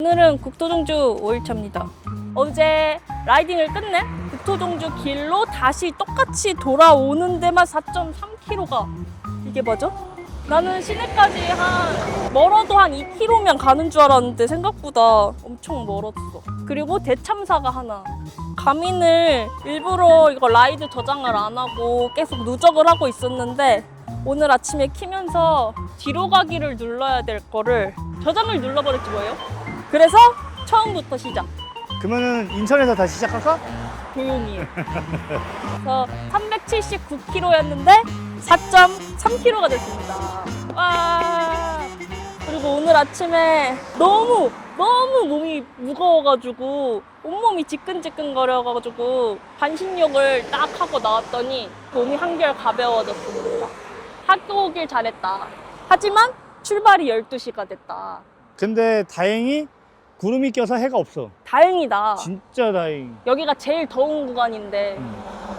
오늘은 국토종주 5일차입니다. 어제 라이딩을 끝내 국토종주 길로 다시 똑같이 돌아오는 데만 4.3km가 이게 맞아? 나는 시내까지 멀어도 한 2km면 가는 줄 알았는데 생각보다 엄청 멀었어. 그리고 대참사가 하나. 가민을 일부러 이거 라이드 저장을 안 하고 계속 누적을 하고 있었는데 오늘 아침에 키면서 뒤로 가기를 눌러야 될 거를 저장을 눌러버렸지 뭐예요? 그래서 처음부터 시작. 그러면은 인천에서 다시 시작할까? 조용히 해. 그래서 379km였는데 4.3km가 됐습니다. 와. 그리고 오늘 아침에 너무 몸이 무거워가지고 온몸이 지끈지끈거려가지고 반신욕을 딱 하고 나왔더니 몸이 한결 가벼워졌습니다. 학교 오길 잘했다. 하지만 출발이 12시가 됐다. 근데 다행히 구름이 껴서 해가 없어. 다행이다. 진짜 다행. 여기가 제일 더운 구간인데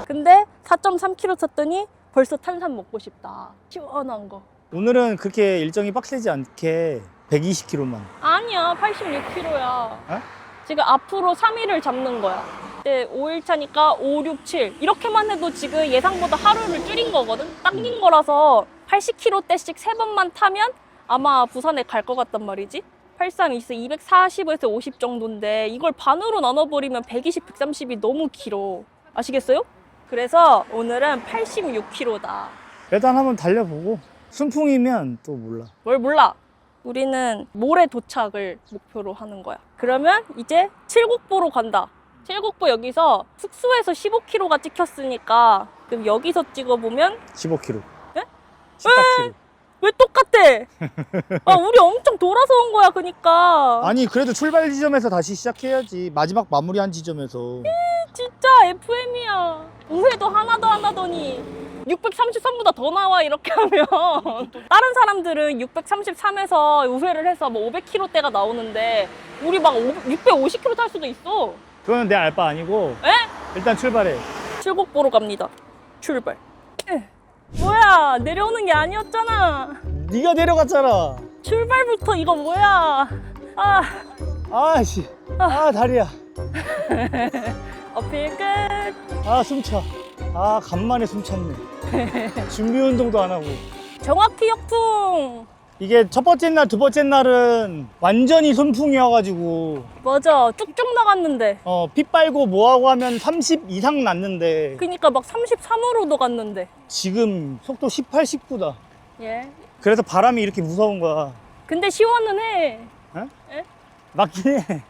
근데 4.3km 탔더니 벌써 탄산 먹고 싶다. 시원한 거. 오늘은 그렇게 일정이 빡세지 않게 120km만. 아니야, 86km야. 어? 지금 앞으로 3일을 잡는 거야. 근데 5일차니까 5, 6, 7 이렇게만 해도 지금 예상보다 하루를 줄인 거거든? 당긴 거라서 80km대씩 3번만 타면 아마 부산에 갈 것 같단 말이지. 83, 240에서 50 정도인데 이걸 반으로 나눠버리면 120, 130이 너무 길어. 아시겠어요? 그래서 오늘은 86km다. 일단 한번 달려보고 순풍이면 또 몰라. 뭘 몰라. 우리는 모레 도착을 목표로 하는 거야. 그러면 이제 칠곡보로 간다. 칠곡보 여기서 숙소에서 15km가 찍혔으니까 그럼 여기서 찍어보면 15km. 네? 18km. 왜 똑같아? 아, 우리 엄청 돌아서 온 거야, 그니까. 아니 그래도 출발 지점에서 다시 시작해야지. 마지막 마무리한 지점에서. 진짜 FM이야. 우회도 하나도 안 하더니 633보다 더 나와 이렇게 하면 다른 사람들은 633에서 우회를 해서 뭐 500km대가 나오는데 우리 막 650km 탈 수도 있어. 그거는 내 알바 아니고 에? 일단 출발해. 출곡보로 갑니다. 출발. 뭐야, 내려오는 게 아니었잖아. 네가 내려갔잖아. 출발부터 이거 뭐야. 아, 아씨. 아 다리야. 어필 끝. 아 숨차. 아 간만에 숨찼네. 준비 운동도 안 하고. 정확히 역풍. 이게 첫 번째 날, 두 번째 날은 완전히 손풍이어가지고 맞아, 쭉쭉 나갔는데. 피 빨고 뭐하고 하면 30 이상 났는데 그니까 막 33으로도 갔는데. 지금 속도 18, 19다. 예. 그래서 바람이 이렇게 무서운 거야. 근데 시원은 해. 어? 에? 맞긴 해.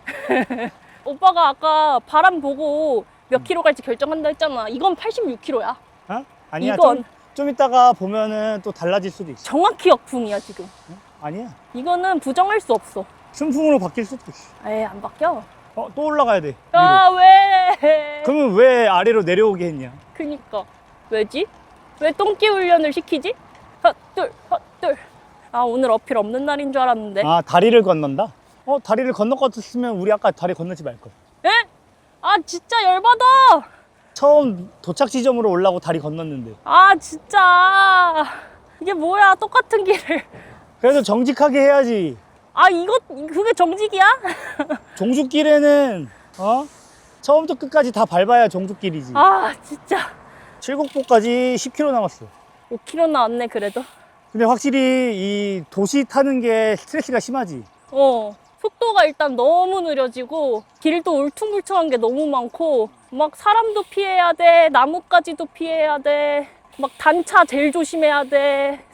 오빠가 아까 바람 보고 몇 킬로 갈지 결정한다 했잖아. 이건 86km야. 어? 아니야. 이건. 좀 이따가 보면은 또 달라질 수도 있어. 정확히 역풍이야, 지금. 아니야. 이거는 부정할 수 없어. 순풍으로 바뀔 수도 있어. 에이, 안 바뀌어. 또 올라가야 돼. 위로. 아, 왜? 그러면 왜 아래로 내려오게 했냐? 그니까. 왜지? 왜 똥개 훈련을 시키지? 헛둘, 헛둘. 아, 오늘 어필 없는 날인 줄 알았는데. 아 다리를 건넌다? 다리를 건너갔으면 우리 아까 다리 건너지 말걸. 에? 아, 진짜 열받아. 처음 도착 지점으로 올라고 다리 건넜는데. 아, 진짜. 이게 뭐야, 똑같은 길을. 그래서 정직하게 해야지. 아, 그게 정직이야? 종주길에는 처음부터 끝까지 다 밟아야 종주길이지. 아, 진짜. 칠곡보까지 10km 남았어. 5km 나왔네, 그래도. 근데 확실히 이 도시 타는 게 스트레스가 심하지. 속도가 일단 너무 느려지고 길도 울퉁불퉁한 게 너무 많고 막 사람도 피해야 돼, 나무까지도 피해야 돼, 막 단차 제일 조심해야 돼.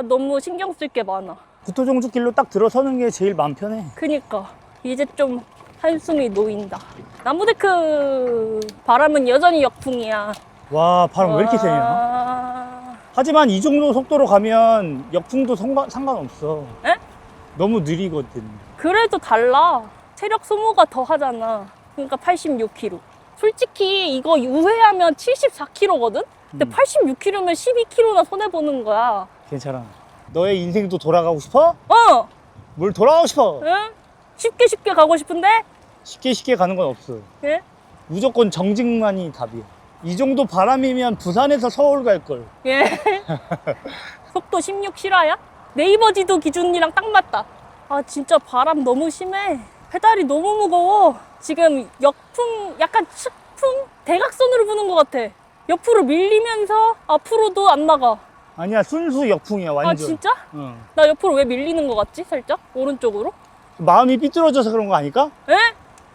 너무 신경 쓸 게 많아. 국토종주길로 딱 들어서는 게 제일 마음 편해. 그니까 이제 좀 한숨이 놓인다. 나무데크 바람은 여전히 역풍이야. 와 바람 왜 이렇게 세냐? 하지만 이 정도 속도로 가면 역풍도 상관없어. 에? 너무 느리거든. 그래도 달라. 체력 소모가 더 하잖아. 그러니까 86km. 솔직히 이거 우회하면 74km거든? 근데 86km면 12km나 손해보는 거야. 괜찮아. 너의 인생도 돌아가고 싶어? 뭘 돌아가고 싶어? 응? 쉽게 가고 싶은데? 쉽게 가는 건 없어. 예? 무조건 정직만이 답이야. 이 정도 바람이면 부산에서 서울 갈걸. 예. 속도 16 실화야? 네이버 지도 기준이랑 딱 맞다. 아, 진짜 바람 너무 심해. 페달이 너무 무거워. 지금 역풍, 약간 측풍? 대각선으로 부는 것 같아. 옆으로 밀리면서 앞으로도 안 나가. 아니야, 순수 역풍이야, 완전. 아, 진짜? 응. 나 옆으로 왜 밀리는 것 같지? 살짝? 오른쪽으로? 마음이 삐뚤어져서 그런 거 아닐까? 에?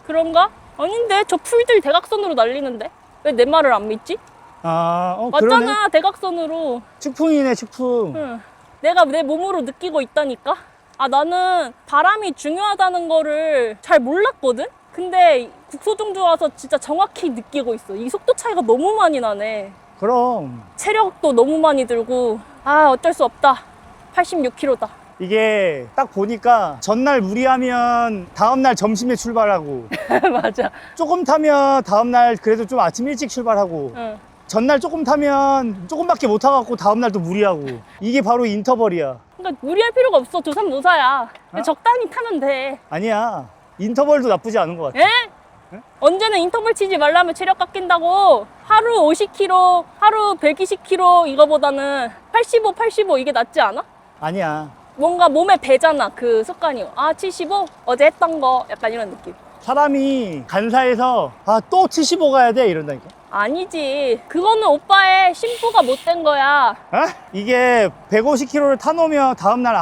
그런가? 아닌데, 저 풀들 대각선으로 날리는데? 왜 내 말을 안 믿지? 그러네. 맞잖아, 대각선으로. 측풍이네, 측풍. 응. 내가 내 몸으로 느끼고 있다니까? 아, 나는 바람이 중요하다는 거를 잘 몰랐거든? 근데 국소종주 와서 진짜 정확히 느끼고 있어. 이 속도 차이가 너무 많이 나네. 그럼. 체력도 너무 많이 들고. 아, 어쩔 수 없다. 86km다. 이게 딱 보니까 전날 무리하면 다음날 점심에 출발하고 맞아. 조금 타면 다음날 그래도 좀 아침 일찍 출발하고 응. 전날 조금 타면 조금밖에 못 타갖고 다음날 또 무리하고 이게 바로 인터벌이야. 그러니까 무리할 필요가 없어. 두산노사야. 어? 적당히 타면 돼. 아니야. 인터벌도 나쁘지 않은 것 같아. 에? 언제는 인터벌 치지 말라면 체력 깎인다고. 하루 50km, 하루 120km 이거보다는 85 이게 낫지 않아? 아니야. 뭔가 몸에 배잖아, 그 습관이. 아, 75? 어제 했던 거. 약간 이런 느낌. 사람이 간사해서 또 75 가야 돼 이런다니까. 아니지. 그거는 오빠의 심부가 못된 거야. 어? 이게 150km를 타놓으면 다음날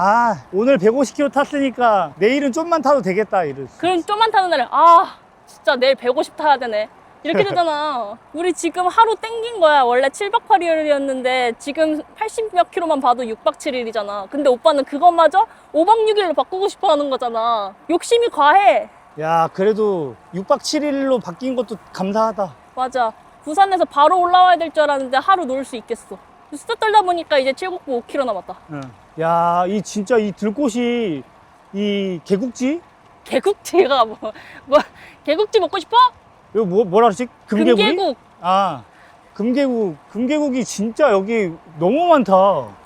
오늘 150km 탔으니까 내일은 좀만 타도 되겠다 이랬어. 그럼 좀만 타는 날에, 아, 진짜 내일 150 타야 되네. 이렇게 되잖아. 우리 지금 하루 땡긴 거야. 원래 7박 8일이었는데 지금 80몇 킬로만 봐도 6박 7일이잖아. 근데 오빠는 그것마저 5박 6일로 바꾸고 싶어 하는 거잖아. 욕심이 과해. 야, 그래도 6박 7일로 바뀐 것도 감사하다. 맞아. 부산에서 바로 올라와야 될 줄 알았는데 하루 놀 수 있겠어. 수다 떨다 보니까 이제 7국보 5km 남았다. 응. 야, 이 진짜 이 들꽃이 이 개국지? 개국지가 개국지 먹고 싶어? 이거 뭐라 그러지? 금개구리? 금계국. 금계국이 진짜 여기 너무 많다.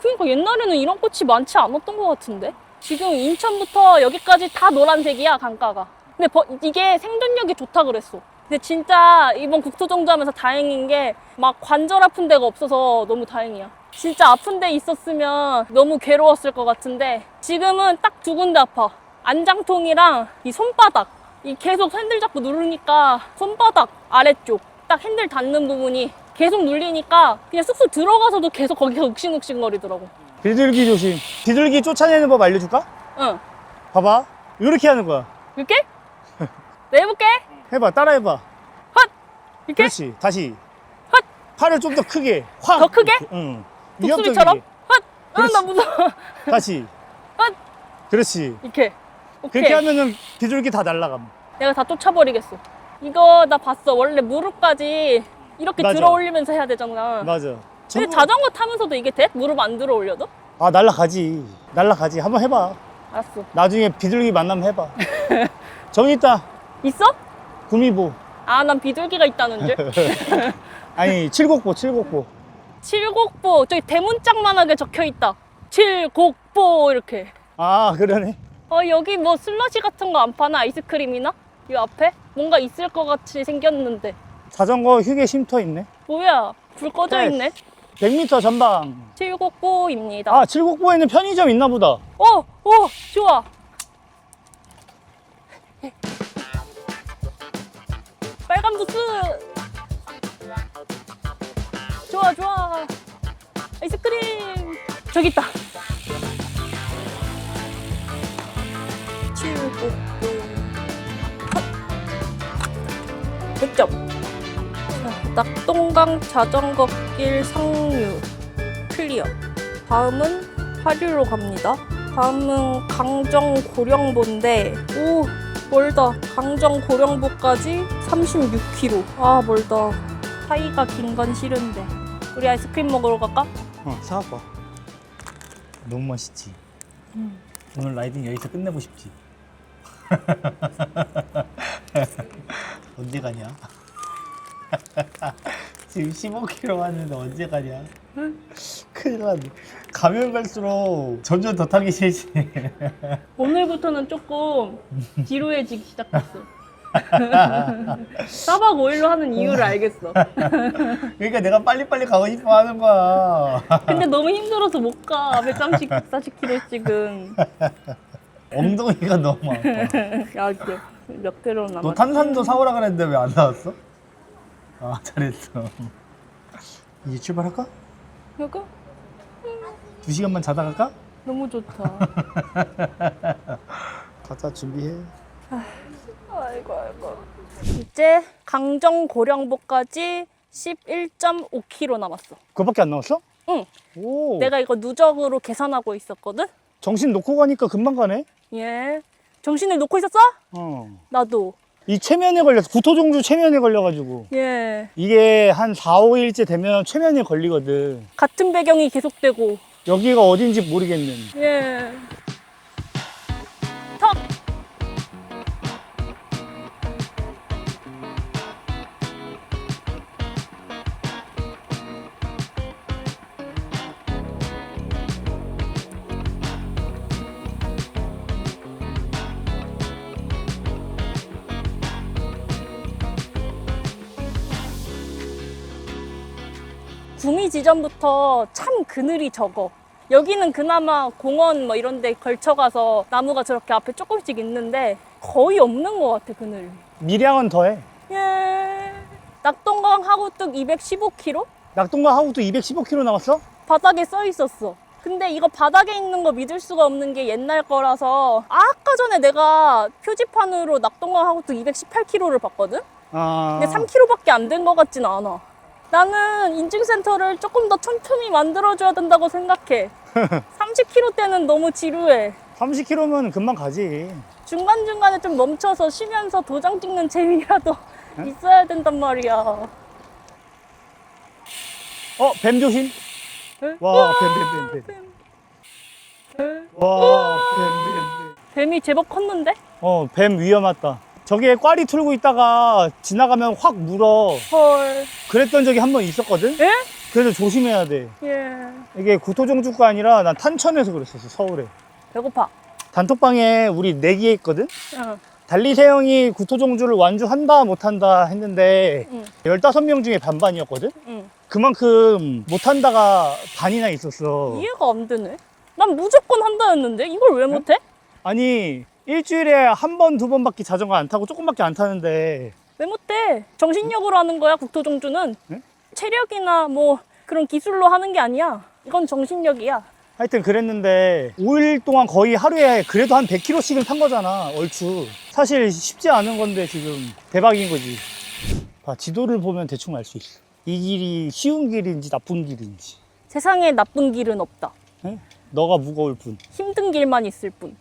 그러니까 옛날에는 이런 꽃이 많지 않았던 것 같은데? 지금 인천부터 여기까지 다 노란색이야, 강가가. 근데 이게 생존력이 좋다 그랬어. 근데 진짜 이번 국토종주 하면서 다행인 게 막 관절 아픈 데가 없어서 너무 다행이야. 진짜 아픈 데 있었으면 너무 괴로웠을 것 같은데 지금은 딱 두 군데 아파. 안장통이랑 이 손바닥. 이 계속 핸들 잡고 누르니까 손바닥 아래쪽 딱 핸들 닿는 부분이 계속 눌리니까 그냥 쑥쑥 들어가서도 계속 거기가 욱신욱신거리더라고. 비둘기 조심. 비둘기 쫓아내는 법 알려줄까? 응. 봐봐. 이렇게 하는 거야. 이렇게? 내 해볼게. 해봐. 따라해봐. 헛! 이렇게? 그렇지. 다시. 헛! 팔을 좀 더 크게. 확. 더 크게? 이렇게. 응. 독수리처럼? 위협적이게. 헛! 아, 그렇지. 나 무서워. 다시. 헛! 그렇지. 이렇게. 오케이. 그렇게 하면은 비둘기 다 날아감. 내가 다 쫓아버리겠어. 이거 나 봤어. 원래 무릎까지 이렇게 맞아. 들어 올리면서 해야 되잖아. 맞아. 근데 자전거 타면서도 이게 돼? 무릎 안 들어 올려도? 날아가지. 날아가지. 한번 해봐. 알았어. 나중에 비둘기 만나면 해봐. 저기 있다. 있어? 구미보. 아, 난 비둘기가 있다는 줄. 아니, 칠곡보. 칠곡보. 저기 대문짝만하게 적혀있다. 칠곡보 이렇게. 그러네. 여기 뭐 슬러시 같은 거 안 파나? 아이스크림이나? 이 앞에? 뭔가 있을 것 같이 생겼는데. 자전거 휴게 쉼터 있네. 뭐야? 불 꺼져 네. 있네. 100m 전방. 칠곡보입니다. 칠곡보에는 편의점 있나 보다. 좋아. 빨간 부스. 좋아. 아이스크림. 저기 있다. 칠곡보. 100점. 낙동강 자전거길 상류 클리어. 다음은 파류로 갑니다. 다음은 강정 고령보인데 멀다. 강정 고령보까지 36km. 멀다. 사이가 긴 건 싫은데. 우리 아이스크림 먹으러 갈까? 사갖고 와. 너무 맛있지. 오늘 라이딩 여기서 끝내고 싶지. 언제 가냐? 지금 15km 왔는데 언제 가냐? 큰일 났네. 가면 갈수록 점점 더 타기 싫지. 오늘부터는 조금 지루해지기 시작했어. 4박 5일로 하는 이유를 알겠어. 그러니까 내가 빨리빨리 가고 싶어 하는 거야. 근데 너무 힘들어서 못 가. 130, 140km 지금. 엉덩이가 너무 아파. 야, 이제 몇 개로 남았어? 너 탄산도 사오라 그랬는데 왜 안 나왔어? 아, 잘했어. 이제 출발할까? 이거 2시간만 자다 갈까? 너무 좋다. 가자, 준비해. 아이고. 이제 강정 고령보까지 11.5km 남았어. 그거밖에 안 남았어? 응. 오. 내가 이거 누적으로 계산하고 있었거든. 정신 놓고 가니까 금방 가네? 예. 정신을 놓고 있었어? 어. 나도. 이 최면에 걸렸어. 구토종주 최면에 걸려가지고. 예. 이게 한 4, 5일째 되면 최면에 걸리거든. 같은 배경이 계속되고. 여기가 어딘지 모르겠는. 예. 턱. 구미 지점부터 참 그늘이 적어. 여기는 그나마 공원 뭐 이런 데 걸쳐가서 나무가 저렇게 앞에 조금씩 있는데 거의 없는 것 같아, 그늘. 밀양은 더해. 예. 낙동강 하구뚝 215km? 낙동강 하고도 215km 남았어? 바닥에 써 있었어. 근데 이거 바닥에 있는 거 믿을 수가 없는 게 옛날 거라서 아까 전에 내가 표지판으로 낙동강 하구뚝 218km를 봤거든? 아. 근데 3km밖에 안 된 것 같진 않아. 나는 인증센터를 조금 더 촘촘히 만들어줘야 된다고 생각해. 30km대는 너무 지루해. 30km면 금방 가지. 중간중간에 좀 멈춰서 쉬면서 도장 찍는 재미라도 응? 있어야 된단 말이야. 뱀 조심. 에? 와, 뱀. 에? 와, 뱀. 뱀이 제법 컸는데? 뱀 위험하다. 저기에 꽈리 틀고 있다가 지나가면 확 물어. 헐. 그랬던 적이 한 번 있었거든? 예? 그래서 조심해야 돼. 예. 이게 구토종주가 아니라 난 탄천에서 그랬었어, 서울에. 배고파. 단톡방에 우리 내기에 있거든? 응. 달리세영이 구토종주를 완주한다, 못한다 했는데 응. 15명 중에 반반이었거든? 응. 그만큼 못한다가 반이나 있었어. 이해가 안 되네. 난 무조건 한다였는데 이걸 왜 못해? 아니, 일주일에 한 번, 두 번밖에 자전거 안 타고 조금밖에 안 타는데 왜 못해? 정신력으로 하는 거야, 국토종주는. 응? 체력이나 뭐 그런 기술로 하는 게 아니야. 이건 정신력이야. 하여튼 그랬는데 5일 동안 거의 하루에 그래도 한 100km씩은 탄 거잖아, 얼추. 사실 쉽지 않은 건데 지금 대박인 거지. 봐, 지도를 보면 대충 알 수 있어. 이 길이 쉬운 길인지 나쁜 길인지. 세상에 나쁜 길은 없다. 에? 너가 무거울 뿐. 힘든 길만 있을 뿐.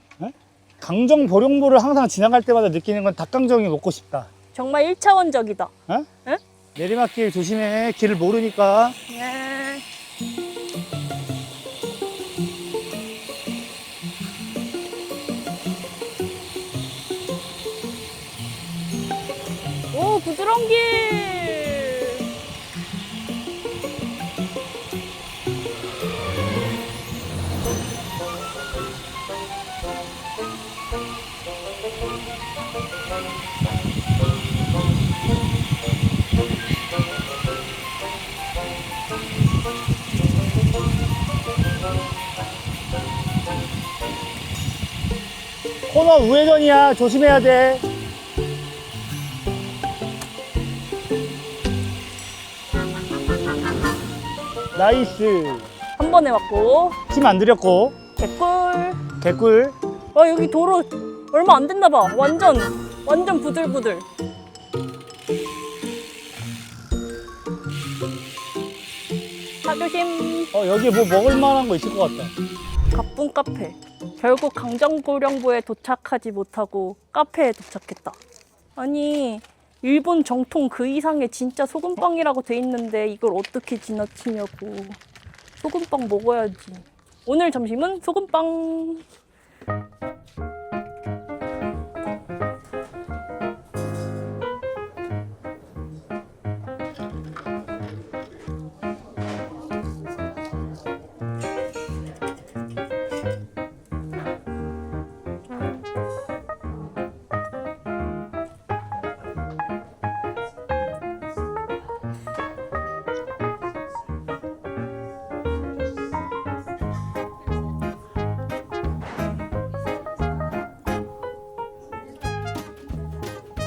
강정 보령보를 항상 지나갈 때마다 느끼는 건 닭강정이 먹고 싶다. 정말 1차원적이다. 어? 응? 내리막길 조심해. 길을 모르니까. 예. 오, 부드러운 길. 코너 우회전이야. 조심해야 돼. 나이스. 한 번에 맞고. 힘 안 들였고. 개꿀. 개꿀. 와, 여기 도로 얼마 안 됐나 봐. 완전 부들부들. 사조심. 여기 뭐 먹을 만한 거 있을 것 같다. 가쁜 카페. 결국 강정고령부에 도착하지 못하고 카페에 도착했다. 아니, 일본 정통 그 이상의 진짜 소금빵이라고 돼 있는데 이걸 어떻게 지나치냐고. 소금빵 먹어야지. 오늘 점심은 소금빵.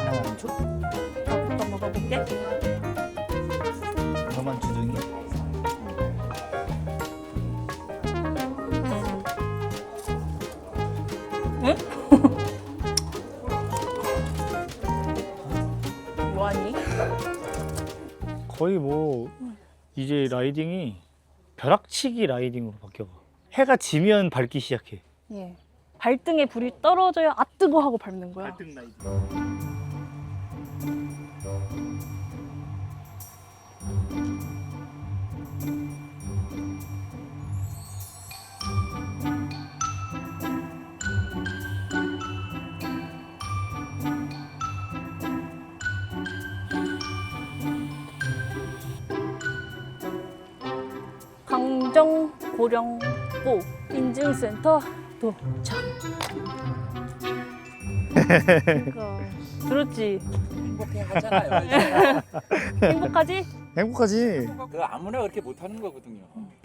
하나 줘? 나부터 먹어볼게. 너만 주둥이. 응? 뭐하니? 거의 뭐 이제 라이딩이 벼락치기 라이딩으로 바뀌어가. 해가 지면 밟기 시작해. 예. 발등에 불이 떨어져야 아 뜨거 하고 밟는 거야. 발등 라이딩. 강정 고령고 인증센터 도착. 그러니까 들었지? 행복해 하잖아요. 행복하지? 행복하지. 그 아무나 그렇게 못하는 거거든요.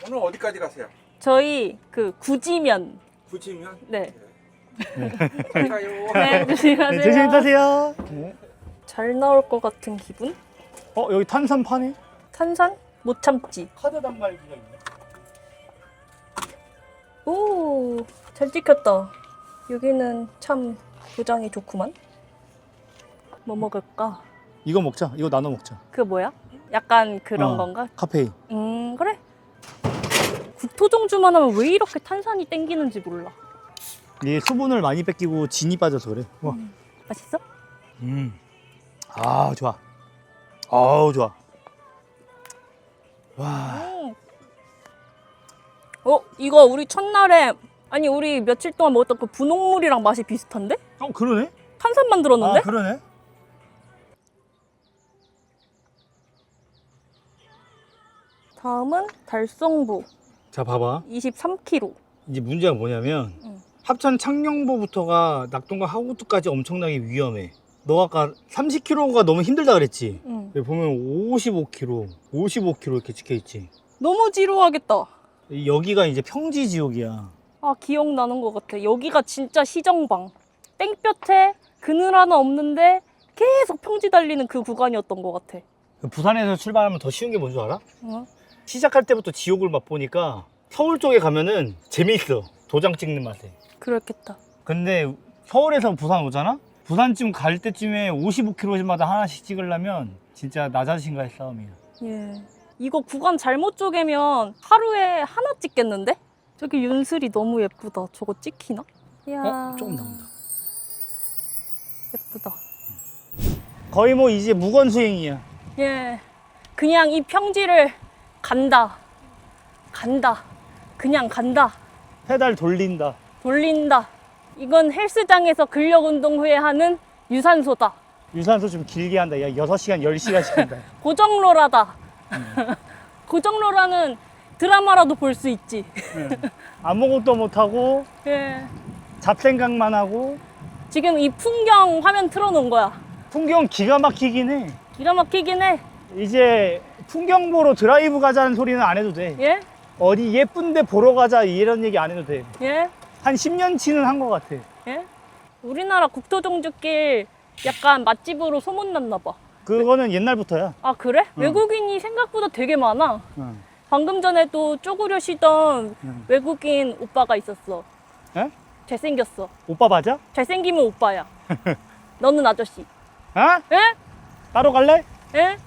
오늘 어디까지 가세요? 저희 그 구지면. 부치면? 네. 잘 가요. 네, 조심히 가세요. 네, 조심히 타세요. 네. 잘 나올 것 같은 기분? 여기 탄산 파네? 탄산? 못 참지. 카드 단말기가 있네. 오, 잘 찍혔다. 여기는 참 도장이 좋구만. 뭐 먹을까? 이거 먹자. 이거 나눠 먹자. 그 뭐야? 약간 그런 어. 건가? 카페인. 그래. 국토종주만 하면 왜 이렇게 탄산이 땡기는지 몰라. 이게 수분을 많이 뺏기고 진이 빠져서 그래. 와. 맛있어? 아, 좋아. 아우, 좋아. 와. 이거 우리 첫날에 아니 우리 며칠 동안 먹었던 그 분홍물이랑 맛이 비슷한데? 그러네? 탄산만 들었는데? 아, 그러네? 다음은 달성부 자, 봐봐. 23km. 이제 문제가 뭐냐면 합천 창녕보부터가 낙동강 하구투까지 엄청나게 위험해. 너 아까 30km가 너무 힘들다 그랬지? 응. 여기 보면 55km 이렇게 찍혀있지. 너무 지루하겠다. 여기가 이제 평지 지옥이야. 아 기억나는 것 같아. 여기가 진짜 시정방. 땡볕에 그늘 하나 없는데 계속 평지 달리는 그 구간이었던 것 같아. 부산에서 출발하면 더 쉬운 게 뭔 줄 알아? 응? 시작할 때부터 지옥을 맛보니까 서울 쪽에 가면은 재미있어. 도장 찍는 맛에. 그렇겠다. 근데 서울에서 부산 오잖아? 부산쯤 갈 때쯤에 55km마다 하나씩 찍으려면 진짜 나 자신과의 싸움이야. 예. 이거 구간 잘못 쪼개면 하루에 하나 찍겠는데? 저기 윤슬이 너무 예쁘다. 저거 찍히나? 이야. 조금 나온다. 예쁘다. 거의 뭐 이제 무건수행이야. 예. 그냥 이 평지를 간다. 그냥 간다. 페달 돌린다. 돌린다. 이건 헬스장에서 근력 운동 후에 하는 유산소다. 유산소 좀 길게 한다. 야, 6시간, 10시간씩 한다. 고정로라다. 고정로라는 드라마라도 볼 수 있지. 아무것도 못하고 예. 잡생각만 하고. 지금 이 풍경 화면 틀어놓은 거야. 풍경 기가 막히긴 해. 기가 막히긴 해. 이제 풍경 보러 드라이브 가자는 소리는 안 해도 돼. 예? 어디 예쁜데 보러 가자 이런 얘기 안 해도 돼. 예? 한 10년치는 한 것 같아. 예? 우리나라 국토종주길 약간 맛집으로 소문났나 봐. 그거는 옛날부터야. 아 그래? 응. 외국인이 생각보다 되게 많아. 응. 방금 전에도 쪼그려 쉬던 응. 외국인 오빠가 있었어. 에? 잘생겼어. 오빠 맞아? 잘생기면 오빠야. 너는 아저씨. 어? 예? 따로 갈래? 예?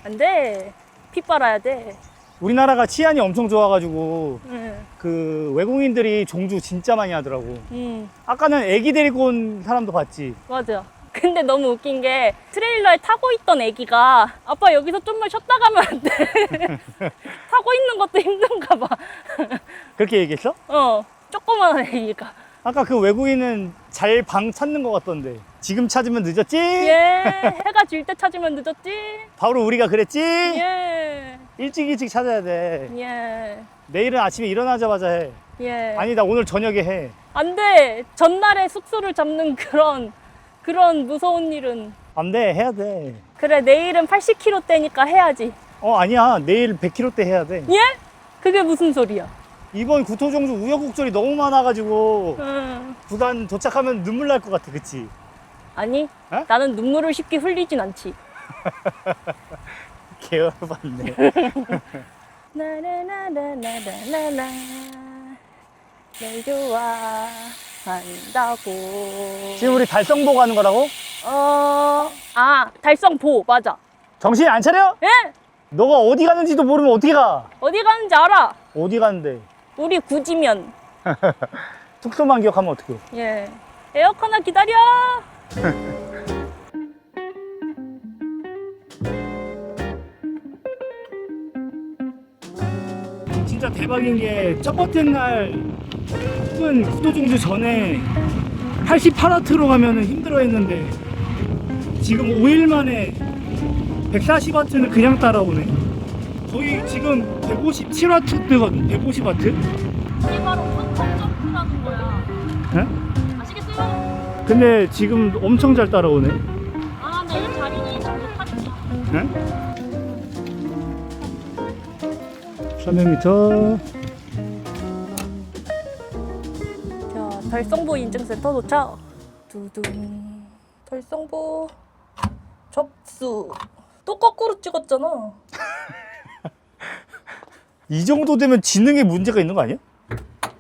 안 돼. 피 빨아야 돼. 우리나라가 치안이 엄청 좋아가지고 응. 그 외국인들이 종주 진짜 많이 하더라고. 응. 아까는 애기 데리고 온 사람도 봤지. 맞아. 근데 너무 웃긴 게 트레일러에 타고 있던 애기가 아빠 여기서 좀만 쉬었다 가면 안 돼. 타고 있는 것도 힘든가 봐. 그렇게 얘기했어? 조그만한 애기가. 아까 그 외국인은 잘 방 찾는 것 같던데. 지금 찾으면 늦었지? 예. 해가 질 때 찾으면 늦었지. 바로 우리가 그랬지? 예. 일찍 찾아야 돼. 예. 내일은 아침에 일어나자마자 해. 예. 아니다, 오늘 저녁에 해. 안 돼. 전날에 숙소를 잡는 그런 무서운 일은. 안 돼, 해야 돼. 그래, 내일은 80km대니까 해야지. 아니야. 내일 100km대 해야 돼. 예? 그게 무슨 소리야? 이번 구토종주 우여곡절이 너무 많아가지고 응. 부산 도착하면 눈물 날 것 같아, 그치? 아니, 어? 나는 눈물을 쉽게 흘리진 않지. 개열받네. 나나나나나나나 널 좋아한다고. 지금 우리 달성보 가는 거라고? 달성보 맞아. 정신 안 차려? 예? 너가 어디 가는지도 모르면 어떻게 가? 어디 가는지 알아? 어디 가는데? 우리 구지면. 숙소만 기억하면 어떡해. 예. 에어컨아 기다려. 진짜 대박인 게 첫 번째 날 혹은 구도종주 전에 88W로 가면 힘들어 했는데 지금 5일 만에 140W는 그냥 따라오네. 거의 지금 157W거든. 150W? 이게 바로 펀텀 점프라는 거야. 네? 아시겠어요? 근데 지금 엄청 잘 따라오네. 나 이 자리는 잘 못하겠어. 네? 300m. 자, 달성보 인증센터 도착. 두둥. 달성보 접수. 또 거꾸로 찍었잖아. 이 정도 되면 지능에 문제가 있는 거 아니야?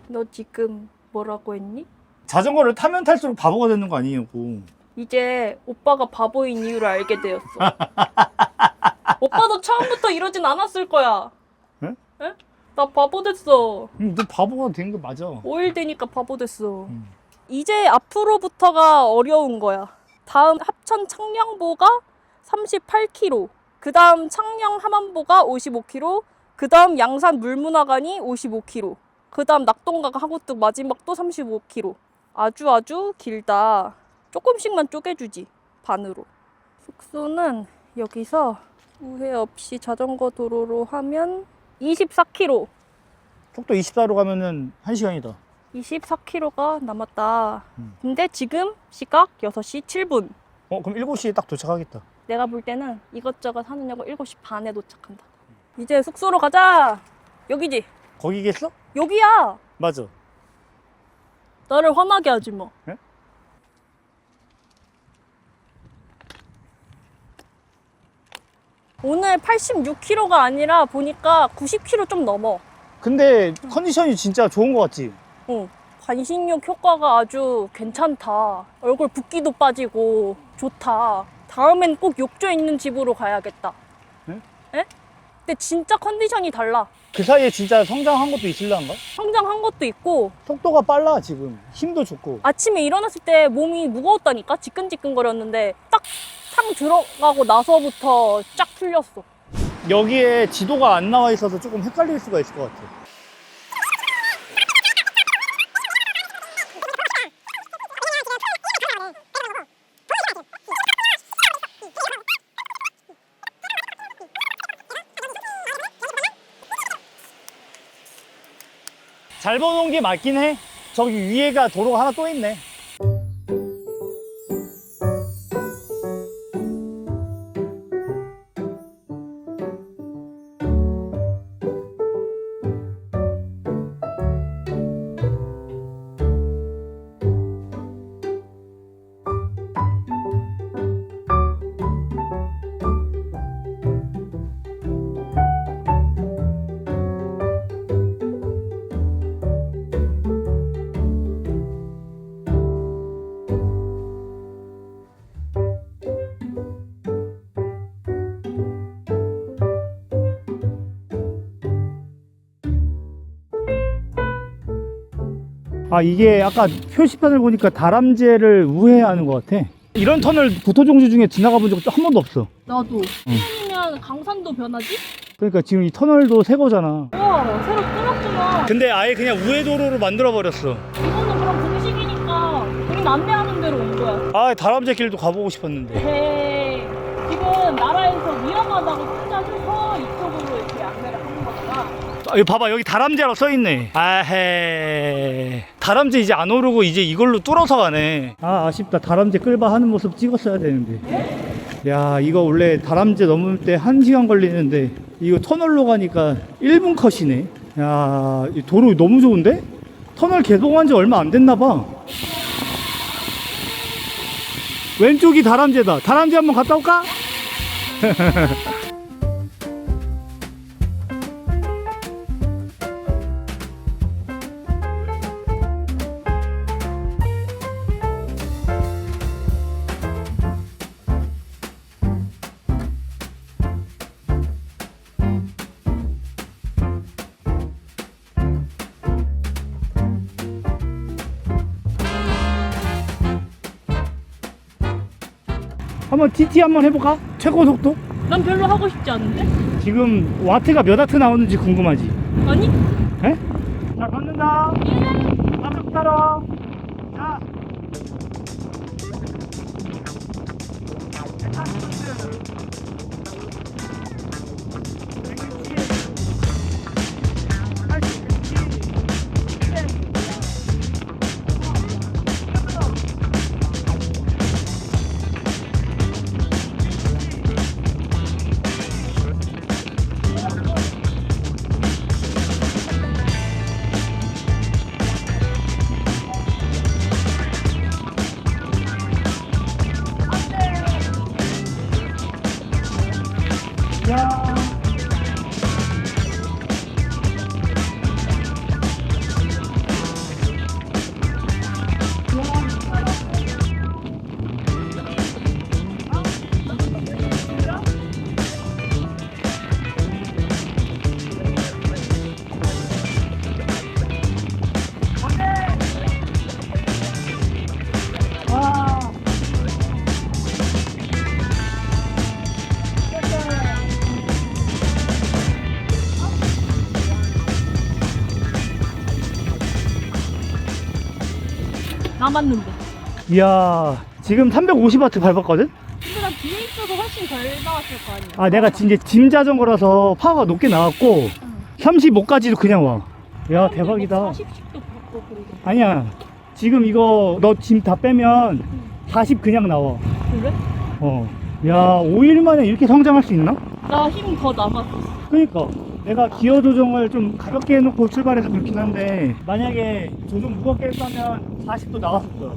너 지금 뭐라고 했니? 자전거를 타면 탈수록 바보가 되는 거 아니냐고. 이제 오빠가 바보인 이유를 알게 되었어. 오빠도 처음부터 이러진 않았을 거야. 응? 에? 나 바보 됐어. 너 바보가 된 거 맞아. 5일 되니까 바보 됐어. 음. 이제 앞으로부터가 어려운 거야. 다음 합천 창녕보가 38km, 그 다음 창녕 함안보가 55km, 그 다음 양산 물문화관이 55km, 그 다음 낙동강 하구뚝 마지막도 35km. 아주 길다. 조금씩만 쪼개주지, 반으로. 숙소는 여기서 우회 없이 자전거 도로로 하면 24km. 속도 24로 가면은 1시간이다. 24km가 남았다. 근데 지금 시각 6시 7분. 그럼 7시에 딱 도착하겠다. 내가 볼 때는 이것저것 하느냐고 7시 반에 도착한다. 이제 숙소로 가자. 여기지? 거기겠어? 여기야. 맞아. 나를 화나게 하지 뭐. 네? 오늘 86km가 아니라 보니까 90km 좀 넘어. 근데 컨디션이 진짜 좋은 거 같지? 반신욕 효과가 아주 괜찮다. 얼굴 붓기도 빠지고 좋다. 다음엔 꼭 욕조 있는 집으로 가야겠다. 네? 에? 근데 진짜 컨디션이 달라. 그 사이에 진짜 성장한 것도 있을란가? 성장한 것도 있고 속도가 빨라 지금. 힘도 좋고. 아침에 일어났을 때 몸이 무거웠다니까? 지끈지끈거렸는데 딱 탕 들어가고 나서부터 쫙 풀렸어. 여기에 지도가 안 나와 있어서 조금 헷갈릴 수가 있을 것 같아. 잘 봐놓은 게 맞긴 해. 저기 위에가 도로가 하나 또 있네. 이게 아까 표시판을 보니까 다람쥐를 우회하는 것 같아. 이런 터널 구토종주 중에 지나가 본 적 한 번도 없어. 나도. 처음이면 강산도 변하지? 그러니까 지금 이 터널도 새 거잖아. 우와, 새로 뚫었구나. 근데 아예 그냥 우회 도로로 만들어 버렸어. 이거는 그럼 공식이니까 우린 안내하는 대로 온 거야. 다람쥐 길도 가보고 싶었는데. 에헤이, 지금 나라에서 위험하다고 판단해서 이쪽으로 이렇게 안내를 하는 거잖아. 여기 봐봐, 여기 다람쥐라고 써있네. 아헤, 다람쥐 이제 안 오르고 이제 이걸로 뚫어서 가네. 아쉽다. 다람쥐 끌바 하는 모습 찍었어야 되는데. 야, 이거 원래 다람쥐 넘을 때 1시간 걸리는데 이거 터널로 가니까 1분 컷이네. 야, 이 도로 너무 좋은데? 터널 개통한 지 얼마 안 됐나 봐. 왼쪽이 다람쥐다. 다람쥐 한번 갔다 올까? 한번 TT 한번 해볼까? 최고 속도? 난 별로 하고 싶지 않은데? 지금 와트가 몇 와트 나오는지 궁금하지? 아니? 에? 자, 걷는다. 앞쪽 따라. 자. 야. 남았는데. 이야, 지금 350와트 밟았거든? 근데 나 뒤에 있어서 훨씬 덜 나왔을 거 아니야. 아, 내가 진짜 짐 자전거라서 파워가 높게 나왔고 35까지도 그냥 와. 야, 대박이다. 40씩도 받고 그러고. 아니야, 지금 이거 너 짐 다 빼면 40 그냥 나와. 그래? 야, 5일 만에 이렇게 성장할 수 있나? 나 힘 더 남았어. 그러니까 내가 기어 조정을 좀 가볍게 해놓고 출발해서 그렇긴 한데 만약에 조정 무겁게 했다면 40도 나왔을 거야.